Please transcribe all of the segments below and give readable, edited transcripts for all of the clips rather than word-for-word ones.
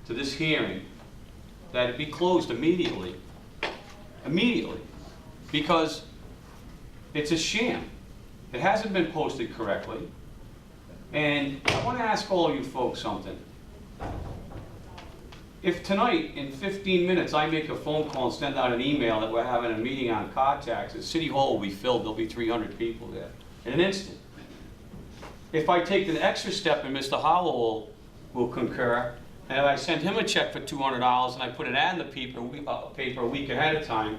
to this hearing that it be closed immediately. Immediately. Because it's a sham. It hasn't been posted correctly. And I want to ask all of you folks something. If tonight, in 15 minutes, I make a phone call and send out an email that we're having a meeting on car taxes, City Hall will be filled, there'll be 300 people there in an instant. If I take an extra step, and Mr. Howell will concur, and if I send him a check for $200 and I put an ad in the paper a week ahead of time,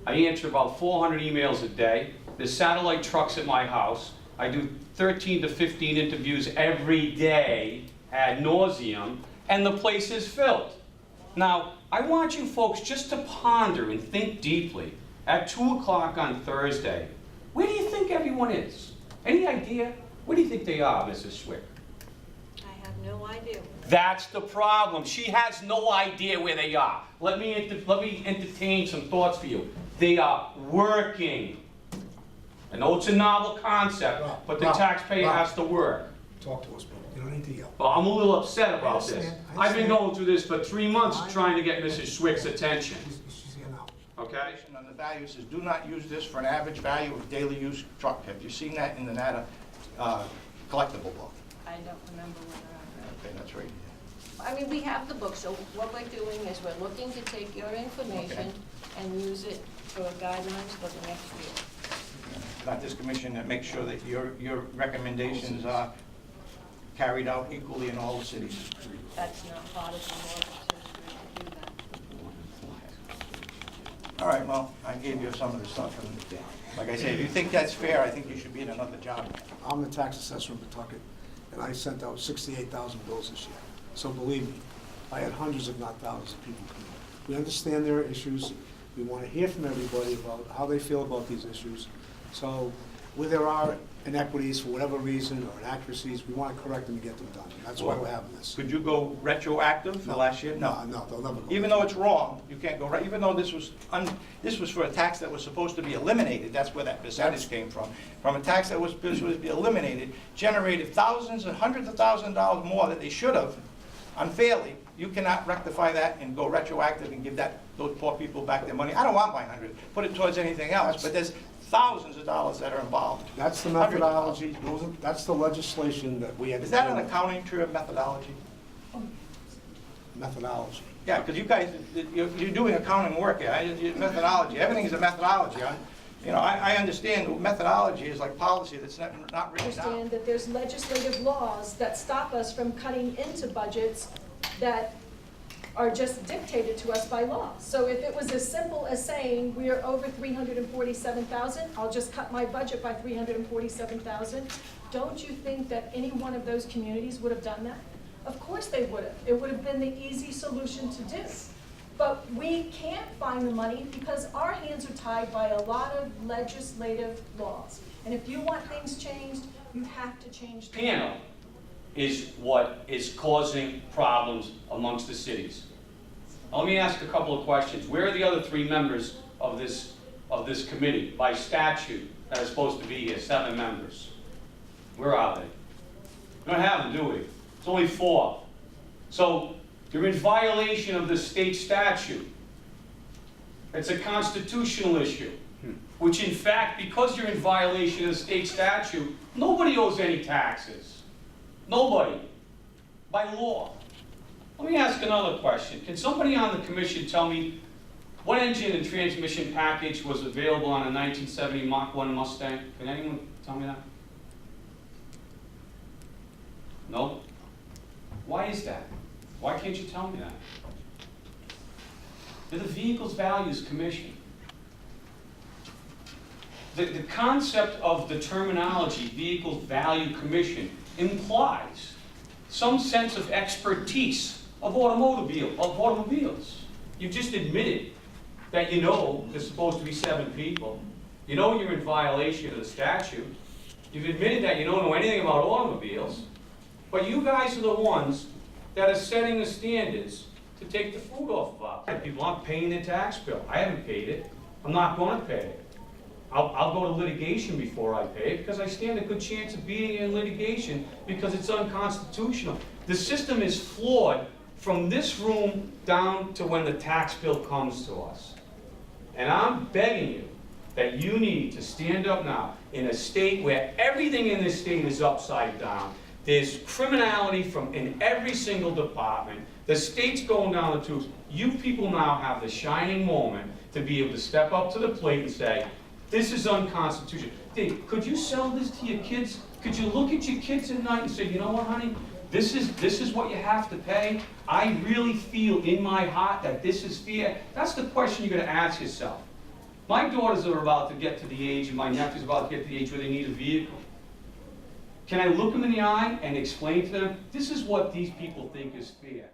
I answer about 400 emails a day. There's satellite trucks at my house. I do 13 to 15 interviews every day ad nauseum, and the place is filled. Now, I want you folks just to ponder and think deeply. At 2 o'clock on Thursday, where do you think everyone is? Any idea? Where do you think they are, Mrs. Swick? I have no idea. That's the problem. She has no idea where they are. Let me entertain some thoughts for you. They are working. I know it's a novel concept, but the taxpayer has to work. Talk to us, Bill. You don't need to yell. Well, I'm a little upset about this. I I've been going through this for 3 months trying to get Mrs. Swick's attention. She's here now. Okay? On the value says, do not use this for an average value of daily use truck. Have you seen that in the NADA collectible book? I don't remember whether I read Okay, that's right. it. I mean, we have the book, so what we're doing is we're looking to take your information and use it for guidelines for the next year. Not this commission that makes sure that your recommendations are carried out equally in all the cities. That's not part of the law to do that. All right, well, I gave you some of the stuff, and like I say, if you think that's fair, I think you should be in another job. I'm the tax assessor in Pawtucket, and I sent out 68,000 bills this year. So believe me, I had hundreds if not thousands of people come in. We understand their issues. We want to hear from everybody about how they feel about these issues. So where there are inequities for whatever reason or inaccuracies, we want to correct them and get them done. That's why we're having this. Could you go retroactive for last year? No, they'll never go. Even though it's wrong, you can't go right, even though this was for a tax that was supposed to be eliminated, that's where that percentage came from. From a tax that was supposed to be eliminated, generated thousands and hundreds of thousands of dollars more than they should have unfairly. You cannot rectify that and go retroactive and give those poor people back their money. I don't want my 100, put it towards anything else, but there's thousands of dollars that are involved. That's the methodology. That's the legislation that we had. Is that an accounting term, methodology? Methodology. Yeah, because you guys, you're doing accounting work here. Methodology, everything is a methodology. I understand methodology is like policy that's not written down. Understand that there's legislative laws that stop us from cutting into budgets that are just dictated to us by law. So if it was as simple as saying we are over 347,000, I'll just cut my budget by 347,000, don't you think that any one of those communities would have done that? Of course they would have. It would have been the easy solution to do. But we can't find the money because our hands are tied by a lot of legislative laws. And if you want things changed, you have to change the law. Piano is what is causing problems amongst the cities. Now, let me ask a couple of questions. Where are the other 3 members of this committee by statute that are supposed to be here? 7 members. Where are they? We don't have them, do we? It's only 4. So you're in violation of the state statute. It's a constitutional issue, which in fact, because you're in violation of the state statute, nobody owes any taxes. Nobody. By law. Let me ask another question. Can somebody on the commission tell me what engine and transmission package was available on a 1970 Mach 1 Mustang? Can anyone tell me that? No? Why is that? Why can't you tell me that? They're the Vehicle Valuation Commission. The concept of the terminology Vehicle Value Commission implies some sense of expertise of automobiles. You've just admitted that you know there's supposed to be 7 people. You know you're in violation of the statute. You've admitted that you don't know anything about automobiles. But you guys are the ones that are setting the standards to take the food off of our plate. People aren't paying their tax bill. I haven't paid it. I'm not going to pay it. I'll go to litigation before I pay it because I stand a good chance of beating it in litigation because it's unconstitutional. The system is flawed from this room down to when the tax bill comes to us. And I'm begging you that you need to stand up now in a state where everything in this state is upside down. There's criminality in every single department. The state's going down the tubes. You people now have the shining moment to be able to step up to the plate and say, this is unconstitutional. Dave, could you sell this to your kids? Could you look at your kids at night and say, you know what, honey? This is what you have to pay. I really feel in my heart that this is fair. That's the question you're going to ask yourself. My daughters are about to get to the age, and my nephew's about to get to the age where they need a vehicle. Can I look them in the eye and explain to them, this is what these people think is fair?